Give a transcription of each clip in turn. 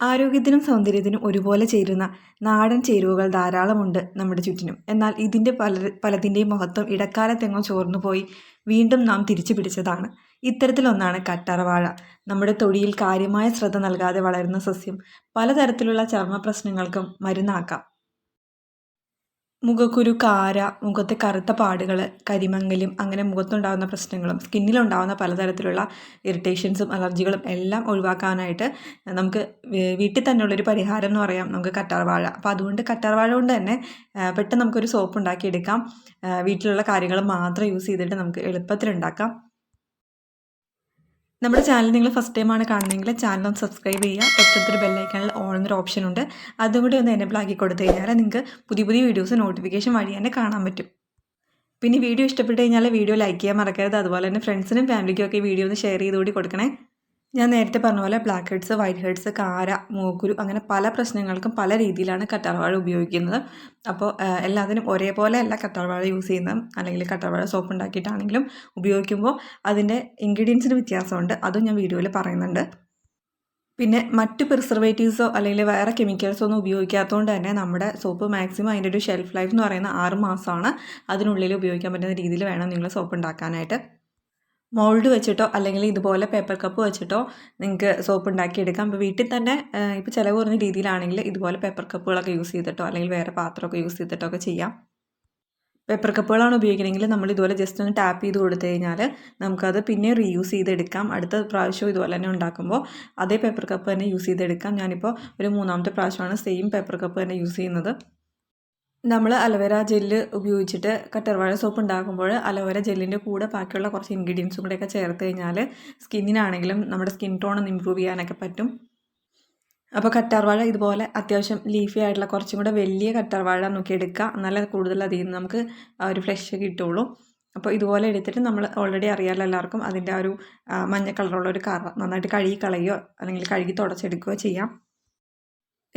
ആരോഗ്യത്തിനും സൗന്ദര്യത്തിനും ഒരുപോലെ ചേരുന്ന നാടൻ ചേരുവകൾ ധാരാളമുണ്ട് നമ്മുടെ ചുറ്റിനും. എന്നാൽ ഇതിൻ്റെ പലതിൻ്റെയും മഹത്വം ഇടക്കാലത്തെങ്ങോ ചോർന്നുപോയി വീണ്ടും നാം തിരിച്ചു പിടിച്ചതാണ്. ഇത്തരത്തിലൊന്നാണ് കറ്റാർവാഴ. നമ്മുടെ തൊടിയിൽ കാര്യമായ ശ്രദ്ധ നൽകാതെ വളരുന്ന സസ്യം പലതരത്തിലുള്ള ചർമ്മ പ്രശ്നങ്ങൾക്കും മരുന്നാക്കാം. മുഖക്കുരു, കാര, മുഖത്തെ കറുത്ത പാടുകൾ, കരിമങ്ങലും അങ്ങനെ മുഖത്തുണ്ടാകുന്ന പ്രശ്നങ്ങളും സ്കിന്നിലുണ്ടാകുന്ന പലതരത്തിലുള്ള ഇറിറ്റേഷൻസും അലർജികളും എല്ലാം ഒഴിവാക്കാനായിട്ട് നമുക്ക് വീട്ടിൽ തന്നെയുള്ളൊരു പരിഹാരം എന്ന് പറയാം നമുക്ക് കറ്റാർവാഴ. അപ്പോൾ അതുകൊണ്ട് കറ്റാർവാഴ കൊണ്ട് തന്നെ പെട്ടെന്ന് നമുക്കൊരു സോപ്പ് ഉണ്ടാക്കിയെടുക്കാം. വീട്ടിലുള്ള കാര്യങ്ങൾ മാത്രം യൂസ് ചെയ്തിട്ട് നമുക്ക് എളുപ്പത്തിലുണ്ടാക്കാം. നമ്മുടെ ചാനൽ നിങ്ങൾ ഫസ്റ്റ് ടൈമാണ് കാണുന്നതെങ്കിൽ ചാനൽ ഒന്ന് സബ്സ്ക്രൈബ് ചെയ്യുക. തൊട്ടടുത്തൊരു ബെല്ലൈക്കണിൽ ഓൾ എന്നൊരു ഓപ്ഷൻ ഉണ്ട്. അതും കൂടി ഒന്ന് എനേബിൾ ആക്കി കൊടുത്തു കഴിഞ്ഞാൽ നിങ്ങൾക്ക് പുതിയ പുതിയ വീഡിയോസ് നോട്ടിഫിക്കേഷൻ വഴി തന്നെ കാണാൻ പറ്റും. പിന്നെ വീഡിയോ ഇഷ്ടപ്പെട്ട് കഴിഞ്ഞാൽ വീഡിയോ ലൈക്ക് ചെയ്യാൻ മറക്കരുത്. അതുപോലെ തന്നെ ഫ്രണ്ട്സിനും ഫാമിലിക്കും ഒക്കെ ഈ വീഡിയോ ഒന്ന് ഷെയർ ചെയ്ത് കൂടി കൊടുക്കണേ. ഞാൻ നേരത്തെ പറഞ്ഞ പോലെ ബ്ലാക്ക് ഹെഡ്സ്, വൈറ്റ് ഹെഡ്സ്, കാര, മുഖക്കുരു അങ്ങനെ പല പ്രശ്നങ്ങൾക്കും പല രീതിയിലാണ് കറ്റാർവാഴ ഉപയോഗിക്കുന്നത്. അപ്പോൾ എല്ലാത്തിനും ഒരേപോലെ അല്ല കറ്റാർവാഴ യൂസ് ചെയ്യുന്നത്. അല്ലെങ്കിൽ കറ്റാർവാഴ സോപ്പ് ഉണ്ടാക്കിയിട്ടാണെങ്കിലും ഉപയോഗിക്കുമ്പോൾ അതിൻ്റെ ഇൻഗ്രീഡിയൻസിന് വ്യത്യാസമുണ്ട്. അതും ഞാൻ വീഡിയോയിൽ പറയുന്നുണ്ട്. പിന്നെ മറ്റ് പ്രിസർവേറ്റീവ്സോ അല്ലെങ്കിൽ വേറെ കെമിക്കൽസോ ഒന്നും ഉപയോഗിക്കാത്തതുകൊണ്ട് തന്നെ നമ്മുടെ സോപ്പ് മാക്സിമം അതിൻ്റെ ഒരു ഷെൽഫ് ലൈഫ് എന്ന് പറയുന്നത് 6 മാസമാണ്. അതിനുള്ളിൽ ഉപയോഗിക്കാൻ പറ്റുന്ന രീതിയിൽ വേണം നിങ്ങൾ സോപ്പ് ഉണ്ടാക്കാനായിട്ട്. മോൾഡ് വെച്ചിട്ടോ അല്ലെങ്കിൽ ഇതുപോലെ പേപ്പർ കപ്പ് വെച്ചിട്ടോ നിങ്ങൾക്ക് സോപ്പ് ഉണ്ടാക്കിയെടുക്കാം. ഇപ്പോൾ വീട്ടിൽ തന്നെ ഇപ്പോൾ ചിലവ് കുറഞ്ഞ രീതിയിലാണെങ്കിൽ ഇതുപോലെ പേപ്പർ കപ്പുകളൊക്കെ യൂസ് ചെയ്തിട്ടോ അല്ലെങ്കിൽ വേറെ പാത്രമൊക്കെ യൂസ് ചെയ്തിട്ടോ ഒക്കെ ചെയ്യാം. പേപ്പർ കപ്പുകളാണ് ഉപയോഗിക്കണമെങ്കിൽ നമ്മൾ ഇതുപോലെ ജസ്റ്റ് ഒന്ന് ടാപ്പ് ചെയ്ത് കൊടുത്തു കഴിഞ്ഞാൽ നമുക്കത് പിന്നെ റീയൂസ് ചെയ്തെടുക്കാം. അടുത്ത പ്രാവശ്യം ഇതുപോലെ തന്നെ ഉണ്ടാക്കുമ്പോൾ അതേ പേപ്പർ കപ്പ് തന്നെ യൂസ് ചെയ്തെടുക്കാം. ഞാനിപ്പോൾ ഒരു 3ാമത്തെ പ്രാവശ്യമാണ് സെയിം പേപ്പർ കപ്പ് തന്നെ യൂസ് ചെയ്യുന്നത്. നമ്മൾ അലോവേര ജെല്ല് ഉപയോഗിച്ചിട്ട് കറ്റാർവാഴ സോപ്പ് ഉണ്ടാക്കുമ്പോൾ അലോവേര ജെല്ലിൻ്റെ കൂടെ ബാക്കിയുള്ള കുറച്ച് ഇൻഗ്രീഡിയൻസും കൂടെയൊക്കെ ചേർത്ത് കഴിഞ്ഞാൽ സ്കിന്നിനാണെങ്കിലും നമ്മുടെ സ്കിൻ ടോൺ ഒന്ന് ഇമ്പ്രൂവ് ചെയ്യാനൊക്കെ പറ്റും. അപ്പോൾ കറ്റാർവാഴ ഇതുപോലെ അത്യാവശ്യം ലീഫി ആയിട്ടുള്ള കുറച്ചും കൂടെ വലിയ കറ്റാർവാഴ നോക്കി എടുക്കുക. എന്നാലേ കൂടുതൽ അതിൽ നിന്ന് നമുക്ക് ഒരു ഫ്രഷ് കിട്ടുള്ളൂ. അപ്പോൾ ഇതുപോലെ എടുത്തിട്ട് നമ്മൾ ഓൾറെഡി അറിയാമല്ലോ എല്ലാവർക്കും അതിൻ്റെ ഒരു മഞ്ഞ കളറുള്ള ഒരു കറ നന്നായിട്ട് കഴുകി കളയുകയോ അല്ലെങ്കിൽ കഴുകി തുടച്ചെടുക്കുകയോ ചെയ്യാം.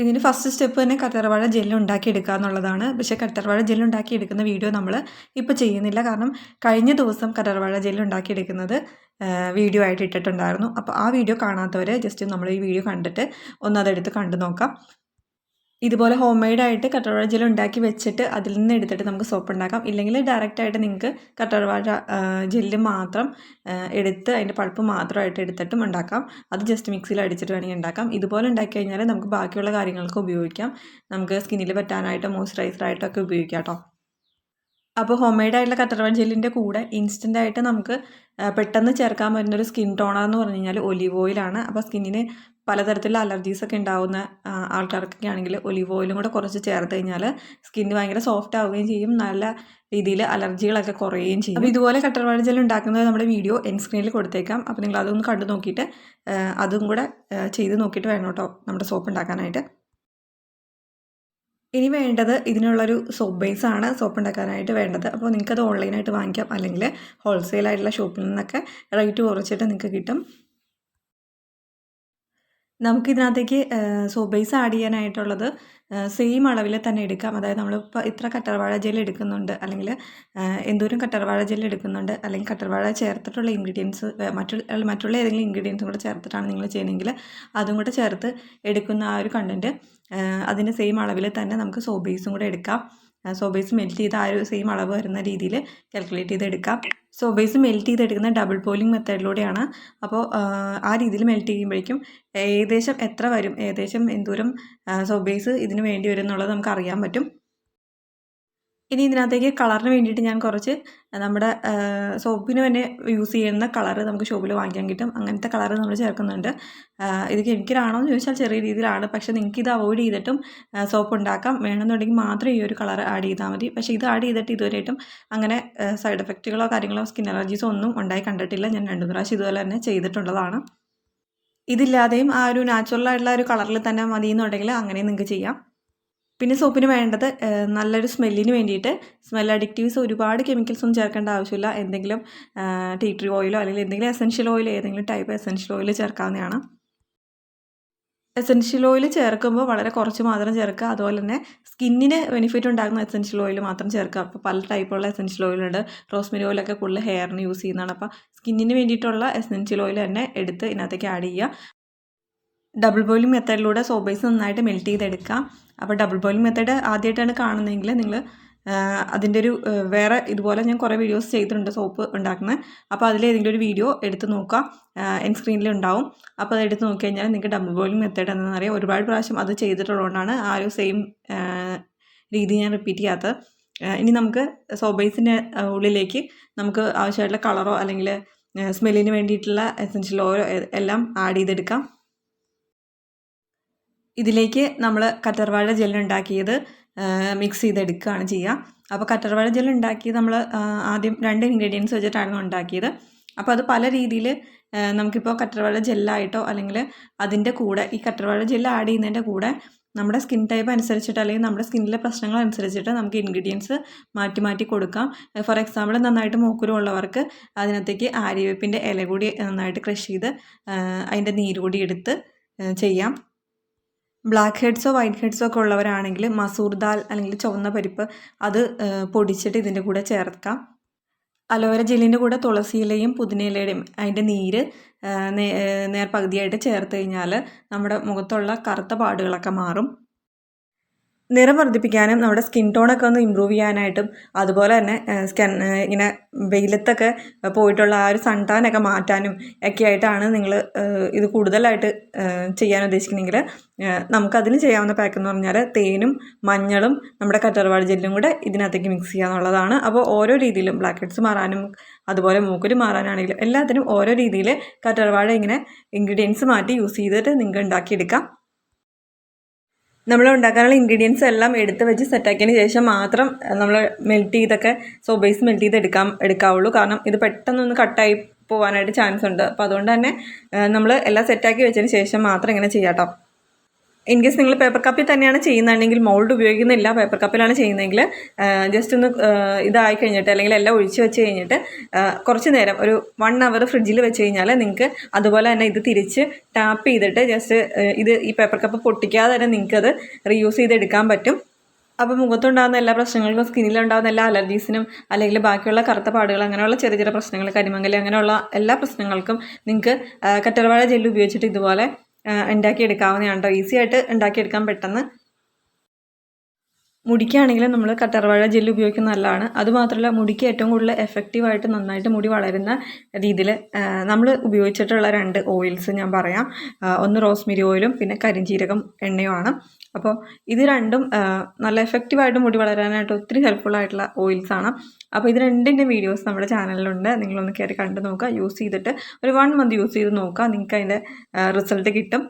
ഇതിന് ഫസ്റ്റ് സ്റ്റെപ്പ് തന്നെ കറ്റാർവാഴ ജെല്ല് ഉണ്ടാക്കിയെടുക്കുക എന്നുള്ളതാണ്. പക്ഷേ കറ്റാർവാഴ ജെല്ല് ഉണ്ടാക്കിയെടുക്കുന്ന വീഡിയോ നമ്മൾ ഇപ്പോൾ ചെയ്യുന്നില്ല. കാരണം കഴിഞ്ഞ ദിവസം കറ്റാർവാഴ ജെല്ല് ഉണ്ടാക്കിയെടുക്കുന്നത് വീഡിയോ ആയിട്ട് ഇട്ടിട്ടുണ്ടായിരുന്നു. അപ്പോൾ ആ വീഡിയോ കാണാത്തവർ ജസ്റ്റ് നമ്മൾ ഈ വീഡിയോ കണ്ടിട്ട് ഒന്നതെടുത്ത് കണ്ടു നോക്കാം. ഇതുപോലെ ഹോം മെയ്ഡായിട്ട് കറ്റാർവാഴ ജെൽ ഉണ്ടാക്കി വെച്ചിട്ട് അതിൽ നിന്ന് എടുത്തിട്ട് നമുക്ക് സോപ്പ് ഉണ്ടാക്കാം. ഇല്ലെങ്കിൽ ഡയറക്റ്റായിട്ട് നിങ്ങൾക്ക് കറ്റാർവാഴ ജെല്ല് മാത്രം എടുത്ത് അതിൻ്റെ പൾപ്പ് മാത്രമായിട്ട് എടുത്തിട്ടും ഉണ്ടാക്കാം. അത് ജസ്റ്റ് മിക്സിയിൽ അടിച്ചിട്ട് വേണമെങ്കിൽ ഉണ്ടാക്കാം. ഇതുപോലെ ഉണ്ടാക്കി കഴിഞ്ഞാൽ നമുക്ക് ബാക്കിയുള്ള കാര്യങ്ങൾക്ക് ഉപയോഗിക്കാം. നമുക്ക് സ്കിന്നിൽ പറ്റാനായിട്ട് മോയ്സ്ചറൈസറായിട്ടൊക്കെ ഉപയോഗിക്കാം കേട്ടോ. അപ്പോൾ ഹോം മെയ്ഡായിട്ടുള്ള കറ്റാർവാഴ ജെല്ലിൻ്റെ കൂടെ ഇൻസ്റ്റൻ്റായിട്ട് നമുക്ക് പെട്ടെന്ന് ചേർക്കാൻ പറ്റുന്നൊരു സ്കിൻ ടോണർ എന്ന് പറഞ്ഞു കഴിഞ്ഞാൽ ഒലീവ് ഓയിലാണ്. അപ്പോൾ സ്കിന്നിന് പലതരത്തിലുള്ള അലർജീസൊക്കെ ഉണ്ടാകുന്ന ആൾക്കാർക്കൊക്കെ ആണെങ്കിൽ ഒലീവ് ഓയിലും കൂടെ കുറച്ച് ചേർത്ത് കഴിഞ്ഞാൽ സ്കിന്ന് ഭയങ്കര സോഫ്റ്റ് ആവുകയും ചെയ്യും. നല്ല രീതിയിൽ അലർജികളൊക്കെ കുറയുകയും ചെയ്യും. അപ്പോൾ ഇതുപോലെ കറ്റാർവാഴ ജെൽ ഉണ്ടാക്കുന്നത് നമ്മുടെ വീഡിയോ എൻഡ് സ്ക്രീനിൽ കൊടുത്തേക്കാം. അപ്പോൾ നിങ്ങൾ അതൊന്ന് കണ്ടു നോക്കിയിട്ട് അതും കൂടെ ചെയ്ത് നോക്കിയിട്ട് വേണം കേട്ടോ നമ്മുടെ സോപ്പ് ഉണ്ടാക്കാനായിട്ട്. ഇനി വേണ്ടത് ഇതിനുള്ളൊരു സോപ്പ് ബേസാണ് സോപ്പ് ഉണ്ടാക്കാനായിട്ട് വേണ്ടത്. അപ്പോൾ നിങ്ങൾക്കത് ഓൺലൈനായിട്ട് വാങ്ങിക്കാം. അല്ലെങ്കിൽ ഹോൾസെയിലായിട്ടുള്ള ഷോപ്പിൽ നിന്നൊക്കെ റേറ്റ് കുറച്ചിട്ട് നിങ്ങൾക്ക് കിട്ടും. നമുക്കിതിനകത്തേക്ക് സോപ്പ് ബേസ് ആഡ് ചെയ്യാനായിട്ടുള്ളത് സെയിം അളവിൽ തന്നെ എടുക്കാം. അതായത് നമ്മളിപ്പോൾ ഇത്ര കറ്റാർവാഴ ജെൽ എടുക്കുന്നുണ്ട് അല്ലെങ്കിൽ എന്തോരം കറ്റാർവാഴ ജെൽ എടുക്കുന്നുണ്ട് അല്ലെങ്കിൽ കറ്റാർവാഴ ചേർത്തിട്ടുള്ള ഇൻഗ്രീഡിയൻസ് മറ്റുള്ള ഏതെങ്കിലും ഇൻഗ്രീഡിയൻസും കൂടെ ചേർത്തിട്ടാണ് നിങ്ങൾ ചെയ്യണമെങ്കിൽ അതും കൂടെ ചേർത്ത് എടുക്കുന്ന ആ ഒരു കണ്ടൻറ്റ് അതിൻ്റെ സെയിം അളവിൽ തന്നെ നമുക്ക് സോപ്പ് ബേസും കൂടെ എടുക്കാം. സോപ്പ് ബേസ് മെൽറ്റ് ചെയ്ത് ആ ഒരു സെയിം അളവ് വരുന്ന രീതിയിൽ കാൽക്കുലേറ്റ് ചെയ്തെടുക്കാം. സോപ്പ് ബേസ് മെൽറ്റ് ചെയ്തെടുക്കുന്ന ഡബിൾ ബോയിലിംഗ് മെത്തേഡിലൂടെയാണ്. അപ്പോൾ ആ രീതിയിൽ മെൽറ്റ് ചെയ്യുമ്പോഴേക്കും ഏകദേശം എത്ര വരും, ഏകദേശം എന്തോരം സോപ്പ് ബേസ് ഇതിന് വേണ്ടി വരും എന്നുള്ളത് നമുക്ക് അറിയാൻ പറ്റും. ഇനി ഇതിനകത്തേക്ക് കളറിന് വേണ്ടിയിട്ട് ഞാൻ കുറച്ച് നമ്മുടെ സോപ്പിന് തന്നെ യൂസ് ചെയ്യുന്ന കളറ് നമുക്ക് ഷോപ്പിൽ വാങ്ങിക്കാൻ കിട്ടും. അങ്ങനത്തെ കളറ് നമ്മൾ ചേർക്കുന്നുണ്ട്. ഇത് കെമിക്കലാണോ എന്ന് ചോദിച്ചാൽ ചെറിയ രീതിയിലാണ്. പക്ഷേ നിങ്ങൾക്ക് ഇത് അവോയ്ഡ് ചെയ്തിട്ടും സോപ്പ് ഉണ്ടാക്കാം. വേണമെന്നുണ്ടെങ്കിൽ മാത്രം ഈ ഒരു കളർ ആഡ് ചെയ്താൽ മതി. പക്ഷേ ഇത് ആഡ് ചെയ്തിട്ട് ഇതുവരെയായിട്ടും അങ്ങനെ സൈഡ് എഫക്റ്റുകളോ കാര്യങ്ങളോ സ്കിൻ അലർജീസോ ഒന്നും ഉണ്ടായി കണ്ടിട്ടില്ല. ഞാൻ 2 പ്രാവശ്യം ഇതുപോലെ തന്നെ ചെയ്തിട്ടുള്ളതാണ്. ഇതില്ലാതെയും ആ ഒരു നാച്ചുറൽ ആയിട്ടുള്ള ഒരു കളറിൽ തന്നെ മതി എന്നുണ്ടെങ്കിൽ അങ്ങനെ നിങ്ങൾക്ക് ചെയ്യാം. പിന്നെ സോപ്പിന് വേണ്ടത് നല്ലൊരു സ്മെല്ലിന് വേണ്ടിയിട്ട് സ്മെൽ അഡിക്റ്റീവ്സ് ഒരുപാട് കെമിക്കൽസ് ഒന്നും ചേർക്കേണ്ട ആവശ്യമില്ല. എന്തെങ്കിലും ടീ ട്രീ ഓയിലോ അല്ലെങ്കിൽ എന്തെങ്കിലും എസെൻഷ്യൽ ഓയിൽ ഏതെങ്കിലും ടൈപ്പ് എസെൻഷ്യൽ ഓയിൽ ചേർക്കാവുന്നതാണ്. എസെൻഷ്യൽ ഓയിൽ ചേർക്കുമ്പോൾ വളരെ കുറച്ച് മാത്രം ചേർക്കുക. അതുപോലെ തന്നെ സ്കിന്നിന് ബെനിഫിറ്റ് ഉണ്ടാകുന്ന എസെൻഷ്യൽ ഓയിൽ മാത്രം ചേർക്കുക. അപ്പോൾ പല ടൈപ്പുള്ള എസെൻഷ്യൽ ഓയിലുണ്ട്. റോസ്മെരി ഓയിലൊക്കെ കൂടുതൽ ഹെയറിന് യൂസ് ചെയ്യുന്നതാണ്. അപ്പോൾ സ്കിന്നിന് വേണ്ടിയിട്ടുള്ള എസെൻഷ്യൽ ഓയിൽ തന്നെ എടുത്ത് ഇതിനകത്തേക്ക് ആഡ് ചെയ്യുക. ഡബിൾ ബോയിലിംഗ് മെത്തേഡിലൂടെ സോപ്പ് ബേസ് നന്നായിട്ട് മെൽറ്റ് ചെയ്തെടുക്കാം. അപ്പോൾ ഡബിൾ ബോയിലിംഗ് മെത്തേഡ് ആദ്യമായിട്ടാണ് കാണുന്നതെങ്കിൽ നിങ്ങൾ അതിൻ്റെ ഒരു വേറെ ഇതുപോലെ ഞാൻ കുറേ വീഡിയോസ് ചെയ്തിട്ടുണ്ട് സോപ്പ് ഉണ്ടാക്കുന്നത്. അപ്പോൾ അതിലേതെങ്കിലും ഒരു വീഡിയോ എടുത്ത് നോക്കുക, എൻ്റെ സ്ക്രീനിലുണ്ടാവും. അപ്പോൾ അത് എടുത്ത് നോക്കി കഴിഞ്ഞാൽ നിങ്ങൾക്ക് ഡബിൾ ബോയിലിംഗ് മെത്തേഡ് എന്താണെന്നറിയാം. ഒരുപാട് പ്രാവശ്യം അത് ചെയ്തിട്ടുള്ളതുകൊണ്ടാണ് ആ ഒരു സെയിം രീതി ഞാൻ റിപ്പീറ്റ് ചെയ്യാത്തത്. ഇനി നമുക്ക് സോപ്പ് ബേസിൻ്റെ ഉള്ളിലേക്ക് നമുക്ക് ആവശ്യമായിട്ടുള്ള കളറോ അല്ലെങ്കിൽ സ്മെല്ലിന് വേണ്ടിയിട്ടുള്ള എസൻഷ്യൽ ഓയിലോ എല്ലാം ആഡ് ചെയ്തെടുക്കാം. ഇതിലേക്ക് നമ്മൾ കറ്റർവാഴ ജെല്ലുണ്ടാക്കിയത് മിക്സ് ചെയ്തെടുക്കുകയാണ് ചെയ്യുക. അപ്പോൾ കറ്റർവാഴ ജെല്ലുണ്ടാക്കിയത് നമ്മൾ ആദ്യം 2 ഇൻഗ്രീഡിയൻസ് വെച്ചിട്ടായിരുന്നു ഉണ്ടാക്കിയത്. അപ്പോൾ അത് പല രീതിയിൽ നമുക്കിപ്പോൾ കറ്റർവാഴ ജെല്ലായിട്ടോ അല്ലെങ്കിൽ അതിൻ്റെ കൂടെ ഈ കറ്റർവാഴ ജെല്ല് ആഡ് ചെയ്യുന്നതിൻ്റെ കൂടെ നമ്മുടെ സ്കിൻ ടൈപ്പ് അനുസരിച്ചിട്ട് അല്ലെങ്കിൽ നമ്മുടെ സ്കിന്നിലെ പ്രശ്നങ്ങൾ അനുസരിച്ചിട്ട് നമുക്ക് ഇൻഗ്രീഡിയൻസ് മാറ്റി മാറ്റി കൊടുക്കാം. ഫോർ എക്സാമ്പിൾ നന്നായിട്ട് മൂക്കുരുള്ളവർക്ക് അതിനകത്തേക്ക് ആര്യവേപ്പിൻ്റെ ഇല കൂടി നന്നായിട്ട് ക്രഷ് ചെയ്ത് അതിൻ്റെ നീര് കൂടി എടുത്ത് ചെയ്യാം. ബ്ലാക്ക് ഹെഡ്സോ വൈറ്റ് ഹെഡ്സോ ഒക്കെ ഉള്ളവരാണെങ്കിൽ മസൂർ ദാൽ അല്ലെങ്കിൽ ചുവന്ന പരിപ്പ് അത് പൊടിച്ചിട്ട് ഇതിൻ്റെ കൂടെ ചേർക്കാം. അലോവേര ജെല്ലിൻ്റെ കൂടെ തുളസി ഇലയും പുതിനയിലയുടെയും അതിൻ്റെ നീര് നേർപകുതിയായിട്ട് ചേർത്ത് കഴിഞ്ഞാൽ നമ്മുടെ മുഖത്തുള്ള കറുത്ത പാടുകളൊക്കെ മാറും. നിറം വർദ്ധിപ്പിക്കാനും നമ്മുടെ സ്കിൻ ടോണൊക്കെ ഒന്ന് ഇമ്പ്രൂവ് ചെയ്യാനായിട്ടും അതുപോലെ തന്നെ ഇങ്ങനെ വെയിലത്തൊക്കെ പോയിട്ടുള്ള ആ ഒരു സൺ ടാനൊക്കെ മാറ്റാനും ഒക്കെ ആയിട്ടാണ് നിങ്ങൾ ഇത് കൂടുതലായിട്ട് ചെയ്യാൻ ഉദ്ദേശിക്കുന്നെങ്കിൽ നമുക്കതിന് ചെയ്യാവുന്ന പാക്ക് എന്ന് പറഞ്ഞാൽ തേനും മഞ്ഞളും നമ്മുടെ കറ്റർവാഴ ജെല്ലും കൂടെ ഇതിനകത്തേക്ക് മിക്സ് ചെയ്യാന്നുള്ളതാണ്. അപ്പോൾ ഓരോ രീതിയിലും ബ്ലാക്ക് ഹെഡ്സ് മാറാനും അതുപോലെ മൂക്കുരു മാറാനാണെങ്കിലും എല്ലാത്തിനും ഓരോ രീതിയിൽ കറ്റർവാഴ ഇങ്ങനെ ഇൻഗ്രീഡിയൻസ് മാറ്റി യൂസ് ചെയ്തിട്ട് നിങ്ങൾക്ക് ഉണ്ടാക്കിയെടുക്കാം. നമ്മൾ ഉണ്ടാക്കാനുള്ള ഇൻഗ്രീഡിയൻസ് എല്ലാം എടുത്ത് വെച്ച് സെറ്റാക്കിയതിന് ശേഷം മാത്രം നമ്മൾ മെൽറ്റ് ചെയ്തൊക്കെ സോപ്പ് ബേസ് മെൽറ്റ് ചെയ്ത് എടുക്കാവുള്ളൂ. കാരണം ഇത് പെട്ടെന്നൊന്ന് കട്ടായി പോകാനായിട്ട് ചാൻസ് ഉണ്ട്. അപ്പോൾ അതുകൊണ്ട് തന്നെ നമ്മൾ എല്ലാം സെറ്റാക്കി വെച്ചതിന് ശേഷം മാത്രം ഇങ്ങനെ ചെയ്യാം കേട്ടോ. ഇൻ കേസ് നിങ്ങൾ പേപ്പർ കപ്പിൽ തന്നെയാണ് ചെയ്യുന്നതെങ്കിൽ മൗൾഡ് ഉപയോഗിക്കുന്നില്ല, പേപ്പർ കപ്പിലാണ് ചെയ്യുന്നതെങ്കിൽ ജസ്റ്റ് ഒന്ന് ഇതായി കഴിഞ്ഞിട്ട് അല്ലെങ്കിൽ എല്ലാം ഒഴിച്ച് വെച്ച് കഴിഞ്ഞിട്ട് കുറച്ച് നേരം ഒരു 1 hour ഫ്രിഡ്ജിൽ വെച്ച് കഴിഞ്ഞാൽ നിങ്ങൾക്ക് അതുപോലെ തന്നെ ഇത് തിരിച്ച് ടാപ്പ് ചെയ്തിട്ട് ജസ്റ്റ് ഈ പേപ്പർ കപ്പ് പൊട്ടിക്കാതെ തന്നെ നിങ്ങൾക്കത് റീയൂസ് ചെയ്തെടുക്കാൻ പറ്റും. അപ്പോൾ മുഖത്തുണ്ടാകുന്ന എല്ലാ പ്രശ്നങ്ങൾക്കും സ്കിന്നിലുണ്ടാകുന്ന എല്ലാ അലർജീസിനും അല്ലെങ്കിൽ ബാക്കിയുള്ള കറുത്ത പാടുകൾ അങ്ങനെയുള്ള ചെറിയ ചെറിയ പ്രശ്നങ്ങൾ കരിമംഗലി അങ്ങനെയുള്ള എല്ലാ പ്രശ്നങ്ങൾക്കും നിങ്ങൾക്ക് കറ്റർവാഴ ജെല്ല് ഉപയോഗിച്ചിട്ട് ഇതുപോലെ ഉണ്ടാക്കിയെടുക്കാവുന്നതാണ് കേട്ടോ. ഈസി ആയിട്ട് ഉണ്ടാക്കിയെടുക്കാൻ പെട്ടെന്ന്. മുടിക്കാണെങ്കിലും നമ്മൾ കറ്റർവാഴ ജെല്ല് ഉപയോഗിക്കുന്നത് നല്ലതാണ്. അതുമാത്രമല്ല മുടിക്ക് ഏറ്റവും കൂടുതൽ എഫക്റ്റീവായിട്ട് നന്നായിട്ട് മുടി വളരുന്ന രീതിയിൽ നമ്മൾ ഉപയോഗിച്ചിട്ടുള്ള 2 ഓയിൽസ് ഞാൻ പറയാം. ഒന്ന് റോസ്മെരി ഓയിലും പിന്നെ കരിഞ്ജീരകം എണ്ണയുമാണ്. അപ്പോൾ ഇത് രണ്ടും നല്ല എഫക്റ്റീവായിട്ട് മുടി വളരാനായിട്ട് ഒത്തിരി ഹെൽപ്ഫുള്ളായിട്ടുള്ള ഓയിൽസാണ്. അപ്പോൾ ഇത് രണ്ടിൻ്റെ വീഡിയോസ് നമ്മുടെ ചാനലിലുണ്ട്. നിങ്ങളൊന്ന് കയറി കണ്ടു നോക്കുക. യൂസ് ചെയ്തിട്ട് ഒരു 1 month യൂസ് ചെയ്ത് നോക്കുക. നിങ്ങൾക്ക് അതിൻ്റെ റിസൾട്ട് കിട്ടും.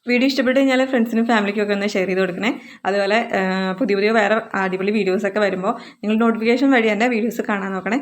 വീഡിയോ ഇഷ്ടപ്പെട്ട് കഴിഞ്ഞാൽ ഫ്രണ്ട്സിനും ഫാമിലിക്കും ഒക്കെ ഒന്ന് ഷെയർ ചെയ്ത് കൊടുക്കണേ. അതുപോലെ പുതിയ വേറെ അടിപൊളി വീഡിയോസൊക്കെ വരുമ്പോൾ നിങ്ങൾ നോട്ടിഫിക്കേഷൻ വഴി എൻ്റെ വീഡിയോസ് കാണാൻ നോക്കണേ.